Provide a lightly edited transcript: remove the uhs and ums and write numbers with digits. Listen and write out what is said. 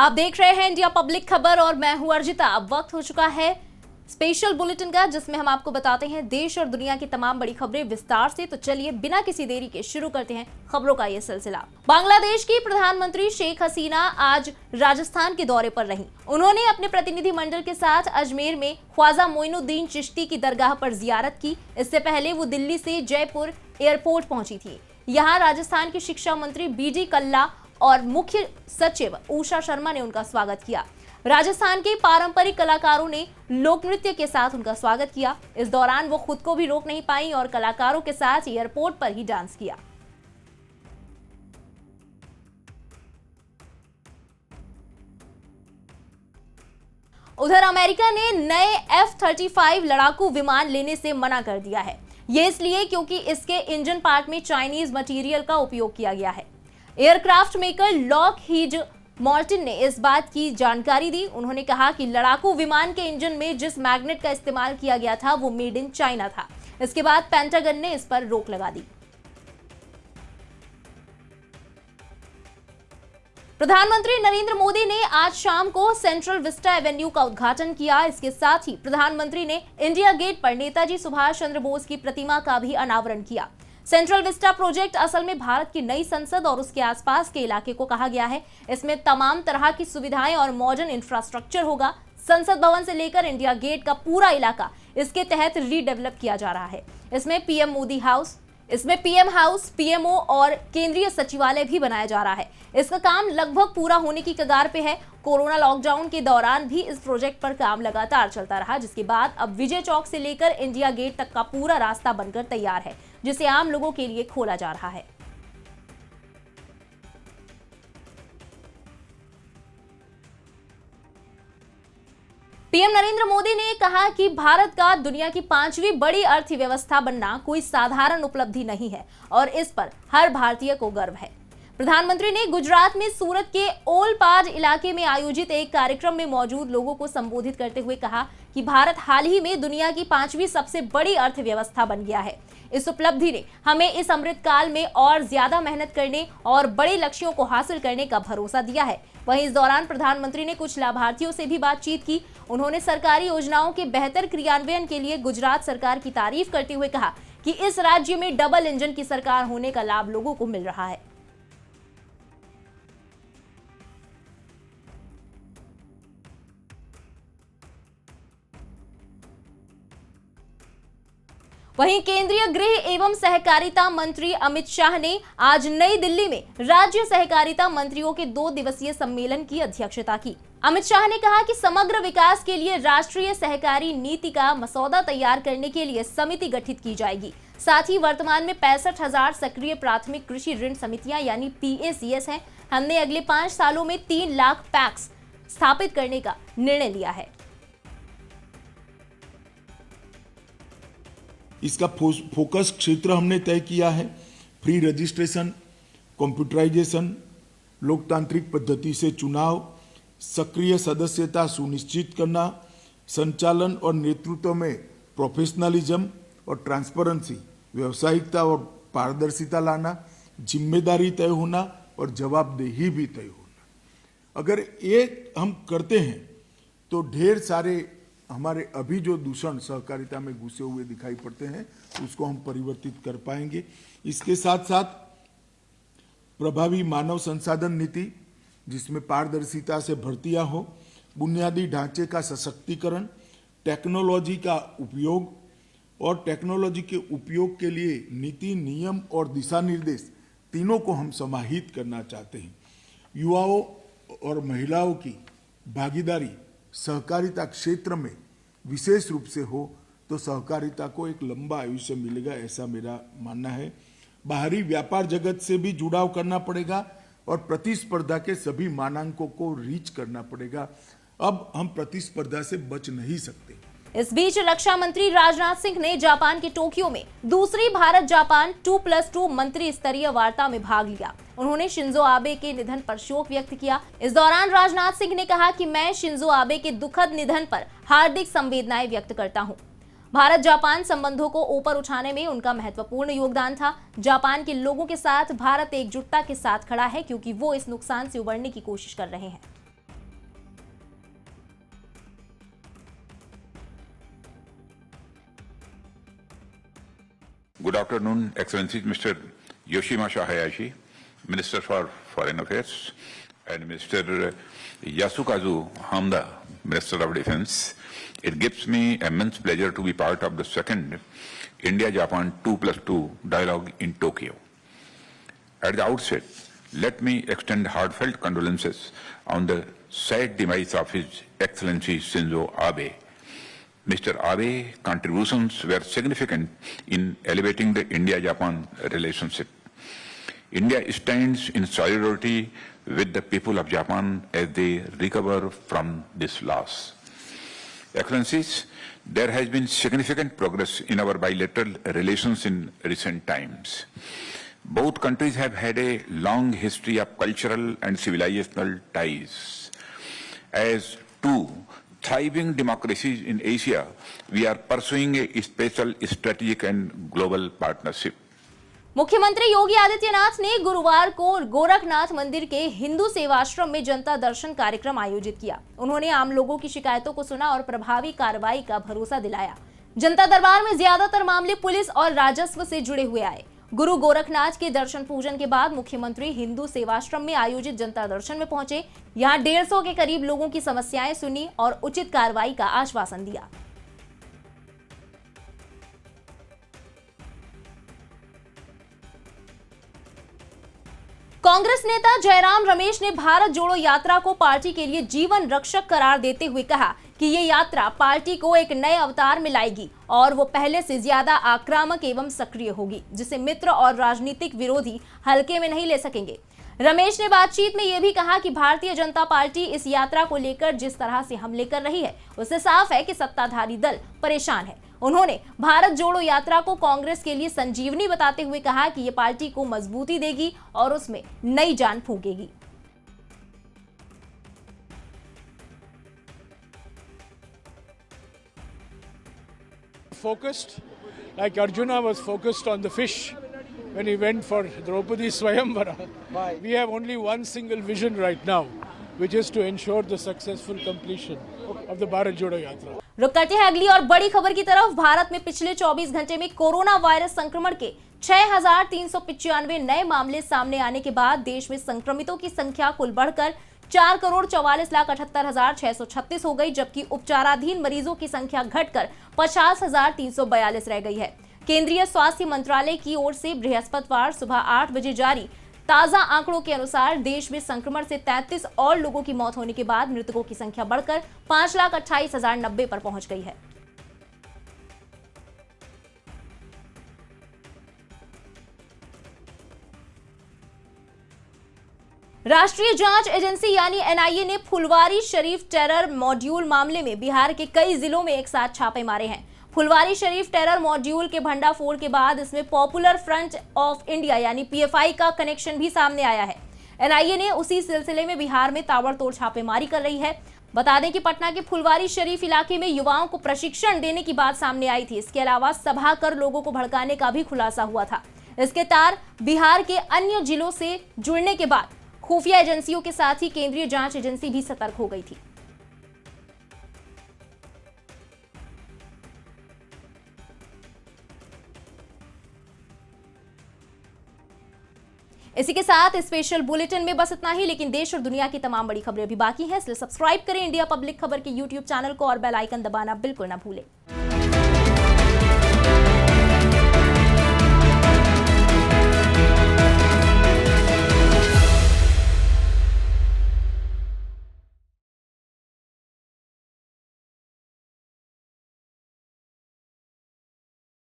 आप देख रहे हैं इंडिया पब्लिक खबर और मैं हूं अर्जिता। अब वक्त हो चुका है स्पेशल बुलेटिन का, जिसमें हम आपको बताते हैं देश और दुनिया की तमाम बड़ी खबरें विस्तार से। तो चलिए बिना किसी देरी के शुरू करते हैं खबरों का ये सिलसिला। बांग्लादेश की प्रधानमंत्री शेख हसीना आज राजस्थान के दौरे पर रहीं। उन्होंने अपने प्रतिनिधि मंडल के साथ अजमेर में ख्वाजा मोइनुद्दीन चिश्ती की दरगाह पर जियारत की। इससे पहले वो दिल्ली से जयपुर एयरपोर्ट पहुंची थी। यहाँ राजस्थान की शिक्षा मंत्री बीडी कल्ला और मुख्य सचिव उषा शर्मा ने उनका स्वागत किया। राजस्थान के पारंपरिक कलाकारों ने लोक नृत्य के साथ उनका स्वागत किया। इस दौरान वो खुद को भी रोक नहीं पाई और कलाकारों के साथ एयरपोर्ट पर ही डांस किया। उधर अमेरिका ने नए F-35 लड़ाकू विमान लेने से मना कर दिया है। ये इसलिए क्योंकि इसके इंजन पार्ट में चाइनीज मटेरियल का उपयोग किया गया है। एयरक्राफ्ट मेकर लॉकहीड मार्टिन ने इस बात की जानकारी दी। उन्होंने कहा कि लड़ाकू विमान के इंजन में जिस मैग्नेट का इस्तेमाल किया गया था वो मेड इन चाइना था। इसके बाद पेंटागन ने इस पर रोक लगा दी। प्रधानमंत्री नरेंद्र मोदी ने आज शाम को सेंट्रल विस्टा एवेन्यू का उद्घाटन किया। इसके साथ ही प्रधानमंत्री ने इंडिया गेट पर नेताजी सुभाष चंद्र बोस की प्रतिमा का भी अनावरण किया। सेंट्रल विस्टा प्रोजेक्ट असल में भारत की नई संसद और उसके आसपास के इलाके को कहा गया है। इसमें तमाम तरह की सुविधाएं और मॉडर्न इंफ्रास्ट्रक्चर होगा। संसद भवन से लेकर इंडिया गेट का पूरा इलाका इसके तहत रीडेवलप किया जा रहा है। इसमें पीएम हाउस, पीएमओ और केंद्रीय सचिवालय भी बनाया जा रहा है। इसका काम लगभग पूरा होने की कगार पे है। कोरोना लॉकडाउन के दौरान भी इस प्रोजेक्ट पर काम लगातार चलता रहा, जिसके बाद अब विजय चौक से लेकर इंडिया गेट तक का पूरा रास्ता बनकर तैयार है, जिसे आम लोगों के लिए खोला जा रहा है। पीएम नरेंद्र मोदी ने कहा कि भारत का दुनिया की 5वीं बड़ी अर्थव्यवस्था बनना कोई साधारण उपलब्धि नहीं है और इस पर हर भारतीय को गर्व है। प्रधानमंत्री ने गुजरात में सूरत के ओलपाड इलाके में आयोजित एक कार्यक्रम में मौजूद लोगों को संबोधित करते हुए कहा कि भारत हाल ही में दुनिया की 5वीं सबसे बड़ी अर्थव्यवस्था बन गया है। इस उपलब्धि ने हमें इस अमृत काल में और ज्यादा मेहनत करने और बड़े लक्ष्यों को हासिल करने का भरोसा दिया है। वहीं इस दौरान प्रधानमंत्री ने कुछ लाभार्थियों से भी बातचीत की। उन्होंने सरकारी योजनाओं के बेहतर क्रियान्वयन के लिए गुजरात सरकार की तारीफ करते हुए कहा कि इस राज्य में डबल इंजन की सरकार होने का लाभ लोगों को मिल रहा है। वहीं केंद्रीय गृह एवं सहकारिता मंत्री अमित शाह ने आज नई दिल्ली में राज्य सहकारिता मंत्रियों के 2 दिवसीय सम्मेलन की अध्यक्षता की। अमित शाह ने कहा कि समग्र विकास के लिए राष्ट्रीय सहकारी नीति का मसौदा तैयार करने के लिए समिति गठित की जाएगी। साथ ही वर्तमान में 65,000 सक्रिय प्राथमिक कृषि ऋण समितियां यानी PACS हैं। हमने अगले 5 सालों में 3 लाख पैक्स स्थापित करने का निर्णय लिया है। इसका फोकस क्षेत्र हमने तय किया है। फ्री रजिस्ट्रेशन, कंप्यूटराइजेशन, लोकतांत्रिक पद्धति से चुनाव, सक्रिय सदस्यता सुनिश्चित करना, संचालन और नेतृत्व में प्रोफेशनलिज्म और ट्रांसपेरेंसी, व्यावसायिकता और पारदर्शिता लाना, जिम्मेदारी तय होना और जवाबदेही भी तय होना। अगर ये हम करते हैं तो ढेर सारे हमारे अभी जो दूषण सहकारिता में घुसे हुए दिखाई पड़ते हैं उसको हम परिवर्तित कर पाएंगे। इसके साथ साथ प्रभावी मानव संसाधन नीति जिसमें पारदर्शिता से भर्तियां हो, बुनियादी ढांचे का सशक्तिकरण, टेक्नोलॉजी का उपयोग और टेक्नोलॉजी के उपयोग के लिए नीति, नियम और दिशा निर्देश तीनों को हम समाहित करना चाहते हैं। युवाओं और महिलाओं की भागीदारी सहकारिता क्षेत्र में विशेष रूप से हो तो सहकारिता को एक लंबा आयुष्य मिलेगा, ऐसा मेरा मानना है। बाहरी व्यापार जगत से भी जुड़ाव करना पड़ेगा और प्रतिस्पर्धा के सभी मानांकों को रीच करना पड़ेगा। अब हम प्रतिस्पर्धा से बच नहीं सकते। इस बीच रक्षा मंत्री राजनाथ सिंह ने जापान के टोक्यो में दूसरी भारत जापान 2+2 मंत्री स्तरीय वार्ता में भाग लिया। उन्होंने शिंजो आबे के निधन पर शोक व्यक्त किया। इस दौरान राजनाथ सिंह ने कहा कि मैं शिंजो आबे के दुखद निधन पर हार्दिक संवेदनाएं व्यक्त करता हूं। भारत जापान संबंधों को ऊपर उठाने में उनका महत्वपूर्ण योगदान था। जापान के लोगों के साथ भारत एकजुटता के साथ खड़ा है क्योंकि वो इस नुकसान से उबरने की कोशिश कर रहे हैं। Good afternoon, Excellencies, Mr. Yoshimasa Hayashi, Minister for Foreign Affairs, and Mr. Yasukazu Hamda, Minister of Defense. It gives me immense pleasure to be part of the second India-Japan 2+2 dialogue in Tokyo. At the outset, let me extend heartfelt condolences on the sad demise of His Excellency Shinzo Abe. Mr. Abe's contributions were significant in elevating the India-Japan relationship. India stands in solidarity with the people of Japan as they recover from this loss. Excellencies, there has been significant progress in our bilateral relations in recent times. Both countries have had a long history of cultural and civilizational ties. As two thriving democracies in Asia, we are pursuing a special strategic and global partnership. मुख्यमंत्री योगी आदित्यनाथ ने गुरुवार को गोरखनाथ मंदिर के हिंदू सेवाश्रम में जनता दर्शन कार्यक्रम आयोजित किया। उन्होंने आम लोगों की शिकायतों को सुना और प्रभावी कार्रवाई का भरोसा दिलाया। जनता दरबार में ज्यादातर मामले पुलिस और राजस्व से जुड़े हुए आए। गुरु गोरखनाथ के दर्शन पूजन के बाद मुख्यमंत्री हिंदू सेवाश्रम में आयोजित जनता दर्शन में पहुंचे। यहां 150 के करीब लोगों की समस्याएं सुनी और उचित कार्रवाई का आश्वासन दिया। कांग्रेस नेता जयराम रमेश ने भारत जोड़ो यात्रा को पार्टी के लिए जीवन रक्षक करार देते हुए कहा कि ये यात्रा पार्टी को एक नए अवतार में लाएगी और वो पहले से ज्यादा आक्रामक एवं सक्रिय होगी, जिसे मित्र और राजनीतिक विरोधी हल्के में नहीं ले सकेंगे। रमेश ने बातचीत में यह भी कहा कि भारतीय जनता पार्टी इस यात्रा को लेकर जिस तरह से हमले कर रही है, उससे साफ है कि सत्ताधारी दल परेशान है। उन्होंने भारत जोड़ो यात्रा को कांग्रेस के लिए संजीवनी बताते हुए कहा कि ये पार्टी को मजबूती देगी और उसमें नई जान फूंकेगी। Focused, like Arjuna was focused on the fish when he went for Draupadi Swayamvara. We have only one single vision right now, which is to ensure the successful completion of the Bharat Jodo Yatra. रुक करते हैं अगली और बड़ी खबर की तरफ। भारत में पिछले 24 घंटे में कोरोना वायरस संक्रमण के 6,395 नए मामले सामने आने के बाद देश में संक्रमितों की संख्या कुल बढ़कर 4,44,78,636 हो गई, जबकि उपचाराधीन मरीजों की संख्या घटकर 50,342 रह गई है। केंद्रीय स्वास्थ्य मंत्रालय की ओर से बृहस्पतिवार सुबह 8 बजे जारी ताजा आंकड़ों के अनुसार देश में संक्रमण से 33 और लोगों की मौत होने के बाद मृतकों की संख्या बढ़कर 5,28,090 पर पहुंच गई है। राष्ट्रीय जांच एजेंसी यानी एनआईए ने फुलवारी शरीफ टेरर मॉड्यूल मामले में बिहार के कई जिलों में एक साथ छापे मारे हैं। फुलवारी शरीफ टेरर मॉड्यूल के भंडाफोड़ के बाद इसमें पॉपुलर फ्रंट ऑफ इंडिया यानी पीएफआई का कनेक्शन भी सामने आया है। एनआईए ने उसी सिलसिले में बिहार में ताबड़तोड़ छापेमारी कर रही है। बता दें कि पटना के फुलवारी शरीफ इलाके में युवाओं को प्रशिक्षण देने की बात सामने आई थी। इसके अलावा सभा कर लोगों को भड़काने का भी खुलासा हुआ था। इसके तार बिहार के अन्य जिलों से जुड़ने के बाद खुफिया एजेंसियों के साथ ही केंद्रीय जांच एजेंसी भी सतर्क हो गई थी। इसी के साथ स्पेशल बुलेटिन में बस इतना ही, लेकिन देश और दुनिया की तमाम बड़ी खबरें अभी बाकी हैं, इसलिए सब्सक्राइब करें इंडिया पब्लिक खबर के YouTube चैनल को और बेल आइकन दबाना बिल्कुल ना भूलें।